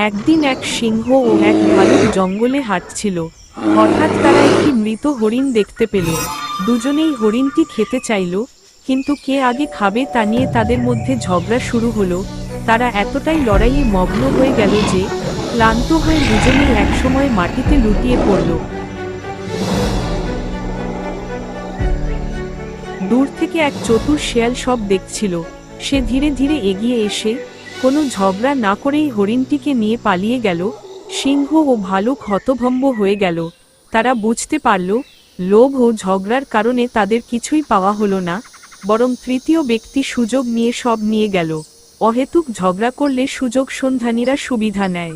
একদিন এক সিংহ ও এক ভালুক জঙ্গলে হাঁটছিল। হঠাৎ তারা একটি মৃত হরিণ দেখতে পেল। দুজনেই হরিণটি খেতে চাইল, কিন্তু কে আগে খাবে তা নিয়ে তাদের মধ্যে ঝগড়া শুরু হলো। তারা এতটাই লড়াইয়ে মগ্ন হয়ে গেল যে ক্লান্ত হয়ে দুজনেই একসময় মাটিতে লুটিয়ে পড়ল। দূর থেকে এক চতুর শেয়াল সব দেখছিল। সে ধীরে ধীরে এগিয়ে এসে কোনো ঝগড়া না করেই হরিণটিকে নিয়ে পালিয়ে গেল। সিংহ ও ভালুক হতভম্ব হয়ে গেল। তারা বুঝতে পারল, লোভ ও ঝগড়ার কারণে তাদের কিছুই পাওয়া হলো না, বরং তৃতীয় ব্যক্তি সুযোগ নিয়ে সব নিয়ে গেল। অহেতুক ঝগড়া করলে সুযোগ সন্ধানীরা সুবিধা নেয়।